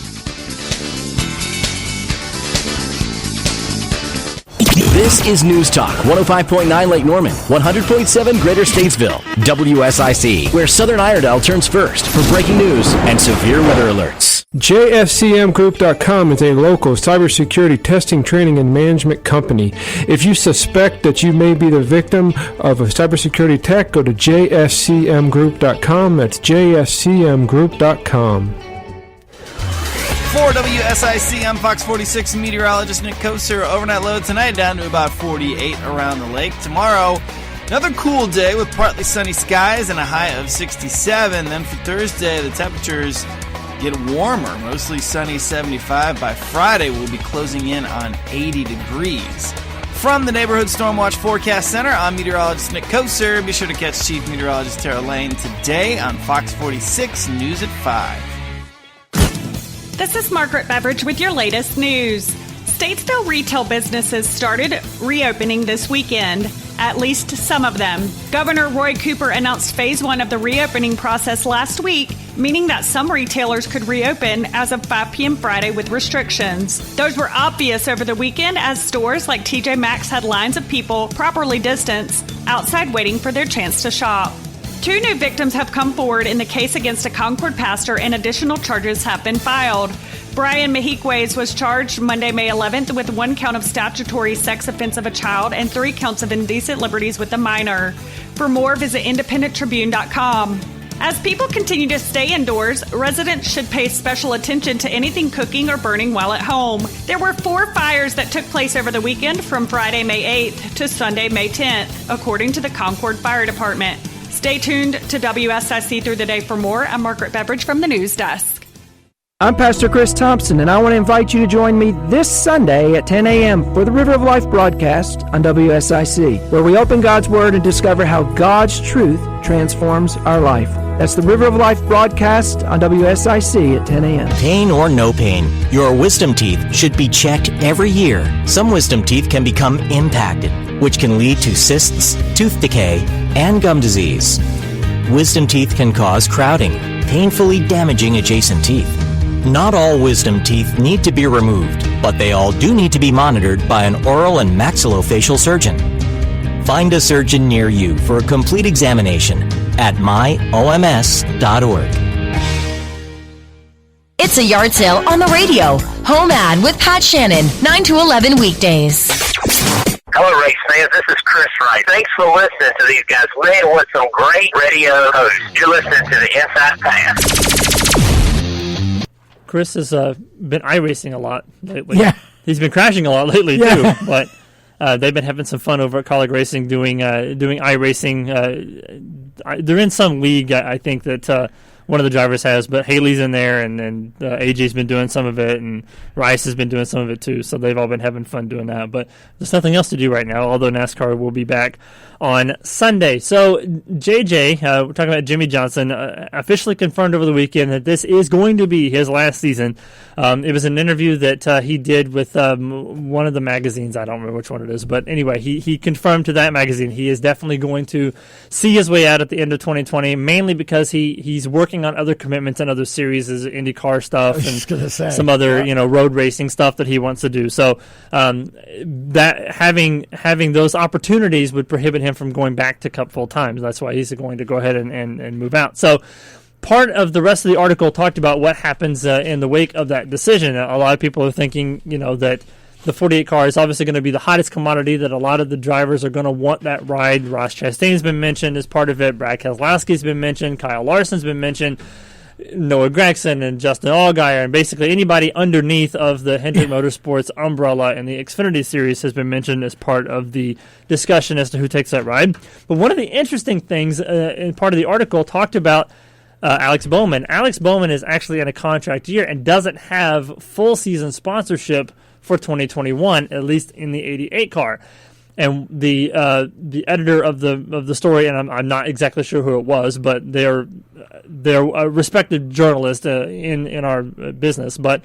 This is News Talk 105.9 Lake Norman, 100.7 Greater Statesville, WSIC, where Southern Iredell turns first for breaking news and severe weather alerts. JFCMgroup.com is a local cybersecurity testing, training, and management company. If you suspect that you may be the victim of a cybersecurity attack, go to JFCMgroup.com. That's JFCMgroup.com. For WSIC, I'm Fox 46 meteorologist Nick Koser. Overnight low tonight down to about 48 around the lake. Tomorrow, another cool day with partly sunny skies and a high of 67. Then for Thursday, the temperatures get warmer, mostly sunny 75. By Friday, we'll be closing in on 80 degrees. From the Neighborhood Stormwatch Forecast Center, I'm meteorologist Nick Koser. Be sure to catch Chief Meteorologist Tara Lane today on Fox 46 News at 5. This is Margaret Beveridge with your latest news. Statesville retail businesses started reopening this weekend, at least some of them. Governor Roy Cooper announced phase 1 of the reopening process last week, meaning that some retailers could reopen as of 5 p.m. Friday with restrictions. Those were obvious over the weekend as stores like TJ Maxx had lines of people properly distanced outside waiting for their chance to shop. 2 new victims have come forward in the case against a Concord pastor, and additional charges have been filed. Brian Mejiquez was charged Monday, May 11th with 1 count of statutory sex offense of a child and 3 counts of indecent liberties with a minor. For more, visit independenttribune.com. As people continue to stay indoors, residents should pay special attention to anything cooking or burning while at home. There were 4 fires that took place over the weekend from Friday, May 8th to Sunday, May 10th, according to the Concord Fire Department. Stay tuned to WSIC through the day for more. I'm Margaret Beveridge from the News Desk. I'm Pastor Chris Thompson, and I want to invite you to join me this Sunday at 10 a.m. for the River of Life broadcast on WSIC, where we open God's Word and discover how God's truth transforms our life. That's the River of Life broadcast on WSIC at 10 a.m. Pain or no pain, your wisdom teeth should be checked every year. Some wisdom teeth can become impacted, which can lead to cysts, tooth decay, and gum disease. Wisdom teeth can cause crowding, painfully damaging adjacent teeth. Not all wisdom teeth need to be removed, but they all do need to be monitored by an oral and maxillofacial surgeon. Find a surgeon near you for a complete examination at myoms.org. It's a yard sale on the radio. Home Ad with Pat Shannon, 9 to 11 weekdays. Hello, race fans. This is Chris Wright. Thanks for listening to these guys. Man, what some great radio hosts. You're listening to the Inside Pass. Chris has been iRacing a lot lately. Yeah. He's been crashing a lot lately, too. But they've been having some fun over at Colleague Racing doing iRacing. They're in some league, I think, that one of the drivers has, but Haley's in there, and AJ's been doing some of it, and Rice has been doing some of it too, so they've all been having fun doing that. But there's nothing else to do right now, although NASCAR will be back on Sunday. So, JJ, we're talking about Jimmy Johnson, officially confirmed over the weekend that this is going to be his last season. It was an interview that he did with one of the magazines. I don't remember which one it is. But anyway, he confirmed to that magazine he is definitely going to see his way out at the end of 2020, mainly because he's working on other commitments and other series, IndyCar stuff and some other road racing stuff that he wants to do. So that having those opportunities would prohibit him from going back to Cup full time. That's why he's going to go ahead and move out. So part of the rest of the article talked about what happens in the wake of that decision. A lot of people are thinking, that the 48 car is obviously going to be the hottest commodity, that a lot of the drivers are going to want that ride. Ross Chastain's been mentioned as part of it. Brad Keselowski's been mentioned. Kyle Larson's been mentioned. Noah Gragson and Justin Allgaier, and basically anybody underneath of the Hendrick Motorsports umbrella in the Xfinity Series has been mentioned as part of the discussion as to who takes that ride. But one of the interesting things in part of the article talked about Alex Bowman. Alex Bowman is actually in a contract year and doesn't have full season sponsorship for 2021, at least in the 88 car. And the editor of the story, and I'm not exactly sure who it was, but they're a respected journalist in our business. But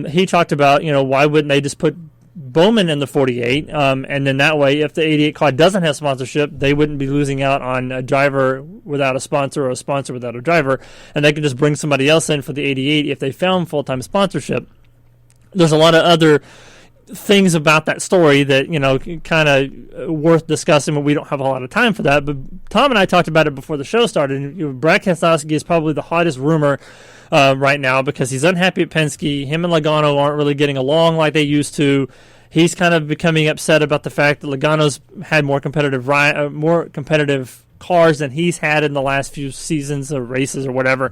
he talked about why wouldn't they just put Bowman in the 48, and then that way, if the 88 car doesn't have sponsorship, they wouldn't be losing out on a driver without a sponsor or a sponsor without a driver, and they could just bring somebody else in for the 88 if they found full-time sponsorship. There's a lot of other things about that story that kind of worth discussing, but we don't have a lot of time for that. But Tom and I talked about it before the show started, and Brad Keselowski is probably the hottest rumor right now because he's unhappy at Penske. Him and Logano aren't really getting along like they used to. He's kind of becoming upset about the fact that Logano's had more competitive cars than he's had in the last few seasons or races or whatever.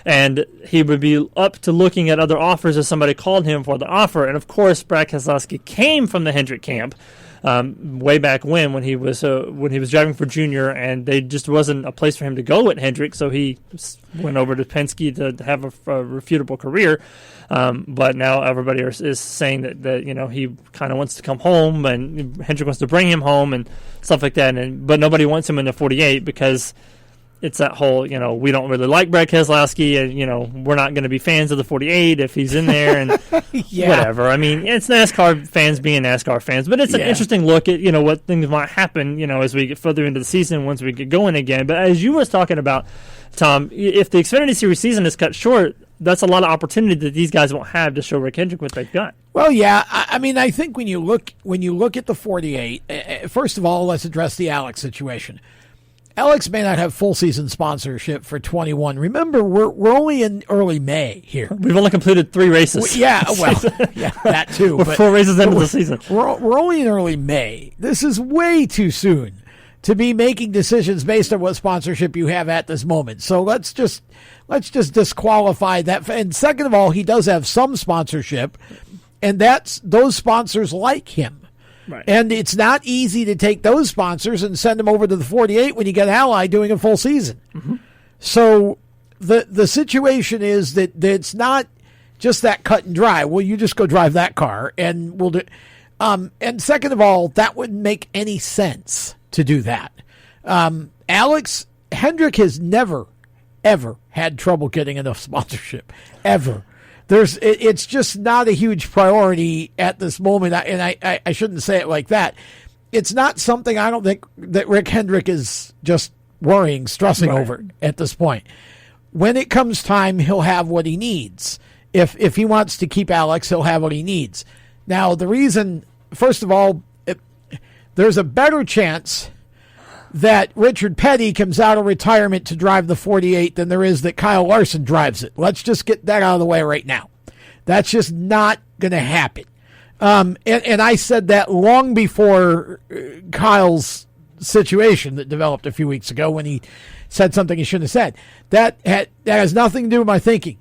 And he would be up to looking at other offers if somebody called him for the offer. And, of course, Brad Keselowski came from the Hendrick camp way back when he was driving for Junior, and they just wasn't a place for him to go at Hendrick, so he went over to Penske to have a refutable career. But now everybody is saying that he kind of wants to come home, and Hendrick wants to bring him home and stuff like that. But nobody wants him in the 48 because it's that whole, we don't really like Brad Keselowski, and, we're not going to be fans of the 48 if he's in there, and whatever. I mean, it's NASCAR fans being NASCAR fans, but it's an interesting look at, what things might happen, as we get further into the season, once we get going again. But as you was talking about, Tom, if the Xfinity Series season is cut short, that's a lot of opportunity that these guys won't have to show Rick Hendrick what they've got. Well, yeah. I mean, I think when you look at the 48, first of all, let's address the Alex situation. Alex may not have full season sponsorship for 21. Remember, we're only in early May here. We've only completed 3 races. That too. We're 4 races into the season. We're only in early May. This is way too soon to be making decisions based on what sponsorship you have at this moment. So let's just disqualify that. And second of all, he does have some sponsorship, and that's those sponsors like him. Right. And it's not easy to take those sponsors and send them over to the 48 when you get Ally doing a full season. Mm-hmm. So the situation is that it's not just that cut and dry. Well, you just go drive that car, and we'll do. And second of all, that wouldn't make any sense to do that. Alex Hendrick has never, ever had trouble getting enough sponsorship, ever. It's just not a huge priority at this moment, and I shouldn't say it like that. It's not something I don't think that Rick Hendrick is just stressing over at this point. When it comes time, he'll have what he needs. If he wants to keep Alex, he'll have what he needs. Now, the reason, first of all, there's a better chance that Richard Petty comes out of retirement to drive the 48 than there is that Kyle Larson drives it. Let's just get that out of the way right now. That's just not going to happen. And I said that long before Kyle's situation that developed a few weeks ago when he said something he shouldn't have said. That has nothing to do with my thinking.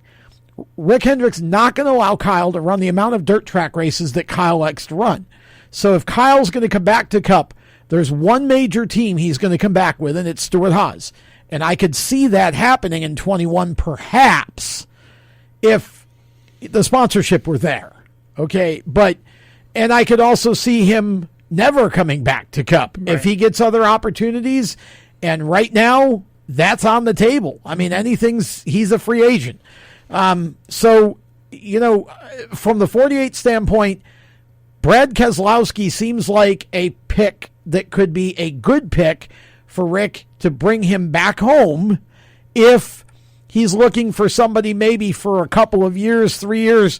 Rick Hendrick's not going to allow Kyle to run the amount of dirt track races that Kyle likes to run. So if Kyle's going to come back to Cup, there's one major team he's going to come back with, and it's Stewart-Haas. And I could see that happening in 21 perhaps if the sponsorship were there. Okay, and I could also see him never coming back to Cup. Right. If he gets other opportunities, and right now that's on the table. I mean, he's a free agent. So, from the 48 standpoint, Brad Keselowski seems like a pick that could be a good pick for Rick to bring him back home if he's looking for somebody maybe for a couple of years, 3 years,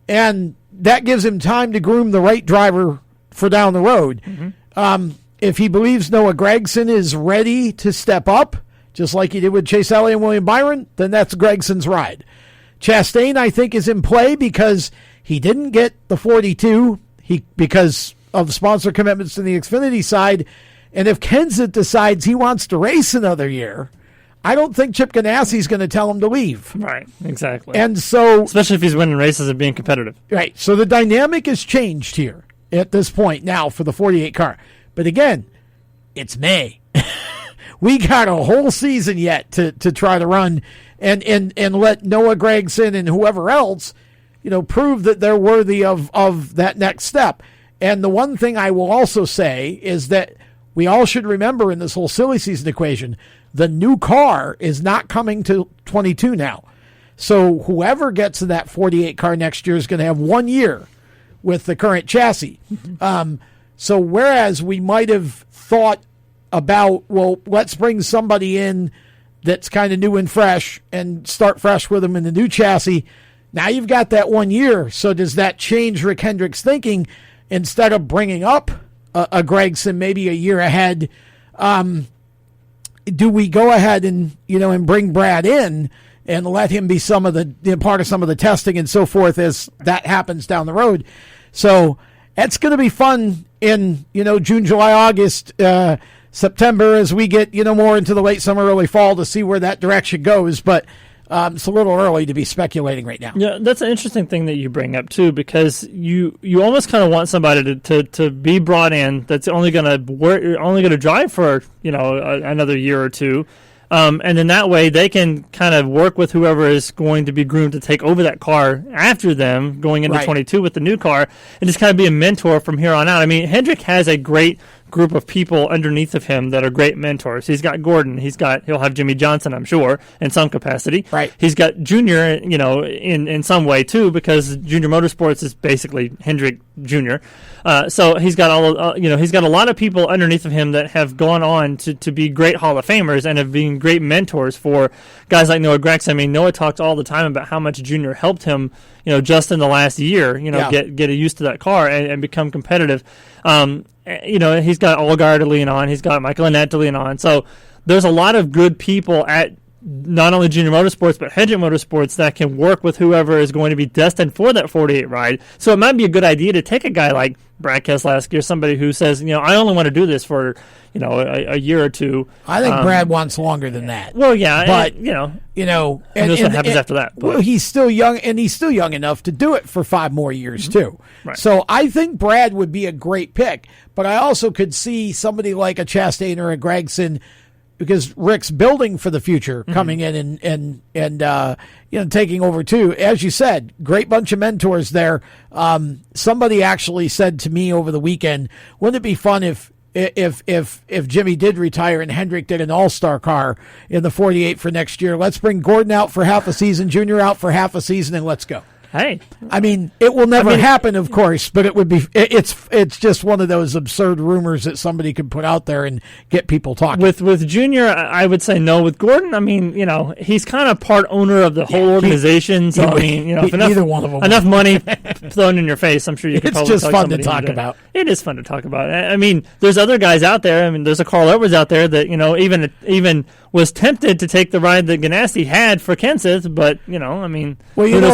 and that gives him time to groom the right driver for down the road. Mm-hmm. If he believes Noah Gragson is ready to step up, just like he did with Chase Elliott and William Byron, then that's Gregson's ride. Chastain, I think, is in play because he didn't get the 42 because of sponsor commitments to the Xfinity side. And if Kenseth decides he wants to race another year, I don't think Chip Ganassi is going to tell him to leave. Right, exactly. And so, especially if he's winning races and being competitive. Right. So the dynamic has changed here at this point now for the 48 car. But again, it's May. We got a whole season yet to try to run and let Noah Gragson and whoever else, prove that they're worthy of that next step. And the one thing I will also say is that we all should remember in this whole silly season equation, the new car is not coming to 22 now. So whoever gets in that 48 car next year is going to have 1 year with the current chassis. So whereas we might have thought about, well, let's bring somebody in that's kind of new and fresh and start fresh with them in the new chassis, now you've got that 1 year. So does that change Rick Hendrick's thinking? Instead of bringing up a Gragson maybe a year ahead, do we go ahead and bring Brad in and let him be part of some of the testing and so forth as that happens down the road? So that's going to be fun in June, July, August, September as we get more into the late summer, early fall to see where that direction goes. But it's a little early to be speculating right now. Yeah, that's an interesting thing that you bring up too, because you almost kind of want somebody to be brought in that's only going to drive for another year or two, and then that way they can kind of work with whoever is going to be groomed to take over that car after them going into 22 with the new car, and just kind of be a mentor from here on out. I mean, Hendrick has a great group of people underneath of him that are great mentors. He's got Gordon. He'll have Jimmy Johnson, I'm sure, in some capacity. Right. He's got Junior, in some way too, because Junior Motorsports is basically Hendrick Junior. So he's got he's got a lot of people underneath of him that have gone on to be great Hall of Famers and have been great mentors for guys like Noah Gragson. I mean, Noah talks all the time about how much Junior helped him, just in the last year, get used to that car and become competitive. He's got Allgaier to lean on. He's got Michael Annett to lean on. So there's a lot of good people at not only Junior Motorsports, but Hendrick Motorsports that can work with whoever is going to be destined for that 48 ride. So it might be a good idea to take a guy like Brad Keselowski or somebody who says, I only want to do this for, a year or two. I think Brad wants longer than that. Well, yeah, but and what happens after that. But. Well, he's still young, and he's still young enough to do it for 5 more years too. Right. So I think Brad would be a great pick, but I also could see somebody like a Chastain or a Gragson, because Rick's building for the future, coming in and taking over too. As you said, great bunch of mentors there. Somebody actually said to me over the weekend, wouldn't it be fun if Jimmy did retire and Hendrick did an all-star car in the 48 for next year? Let's bring Gordon out for half a season, Junior out for half a season, and let's go. Hey, I mean, it will never happen, of course, but it would be. It's just one of those absurd rumors that somebody could put out there and get people talking. With Junior, I would say no. With Gordon, I mean, he's kind of part owner of the whole organization. So I mean, if neither one of them enough money thrown in your face, I'm sure you could. It's probably just fun to talk about. It is fun to talk about. I mean, there's other guys out there. I mean, there's a Carl Edwards out there that even was tempted to take the ride that Ganassi had for Kenseth, but who knows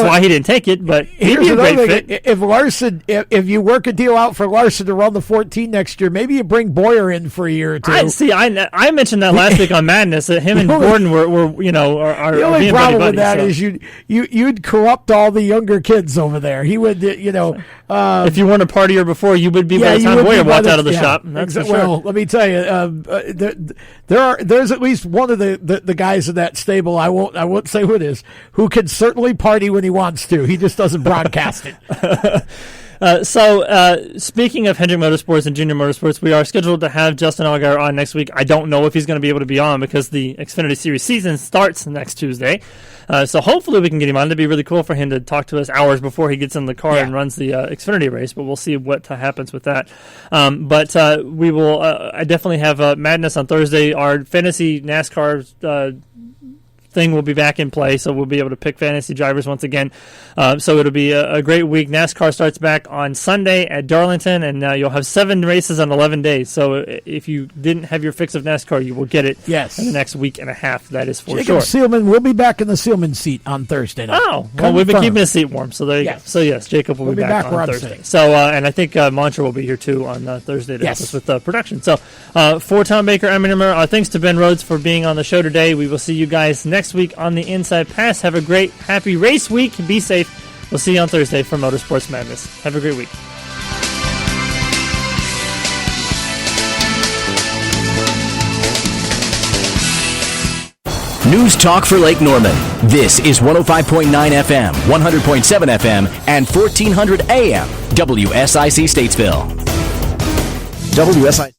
why he didn't take it? But he'd be a great fit. If Larson, if you work a deal out for Larson to run the 14 next year, maybe you bring Boyer in for a year or two. I mentioned that last week on Madness that him and Gordon were are the only being problem buddy with that is you'd corrupt all the younger kids over there. He would, if you weren't a partier before, you would be by the time Boyer walked out of the shop. That's for sure. Well, let me tell you, there's at least one of the guys in that stable. I won't say who it is, who can certainly party when he wants to. He just doesn't broadcast it. Speaking of Hendrick Motorsports and Junior Motorsports, we are scheduled to have Justin Allgaier on next week. I don't know if he's going to be able to be on because the Xfinity Series season starts next Tuesday. So hopefully we can get him on. It'd be really cool for him to talk to us hours before he gets in the car and runs the Xfinity race, but we'll see what happens with that. But we will I definitely have Madness on Thursday. Our fantasy NASCAR thing will be back in play, so we'll be able to pick fantasy drivers once again. So it'll be a great week. NASCAR starts back on Sunday at Darlington, and you'll have 7 races on 11 days. So if you didn't have your fix of NASCAR, you will get it in the next week and a half. That is for sure. Jacob Seelman will be back in the Seelman seat on Thursday night. Oh, well, we've been keeping his seat warm, so there you go. So yes, Jacob will be back on Thursday. So and I think Montra will be here too on Thursday to help us with production. So for Tom Baker, I'm Nimmer. Thanks to Ben Rhodes for being on the show today. We will see you guys next week on the Inside Pass. Have a great, happy race week. Be safe. We'll see you on Thursday for Motorsports Madness. Have a great week. News Talk for Lake Norman. This is 105.9 FM, 100.7 FM, and 1400 AM. WSIC Statesville. WSIC.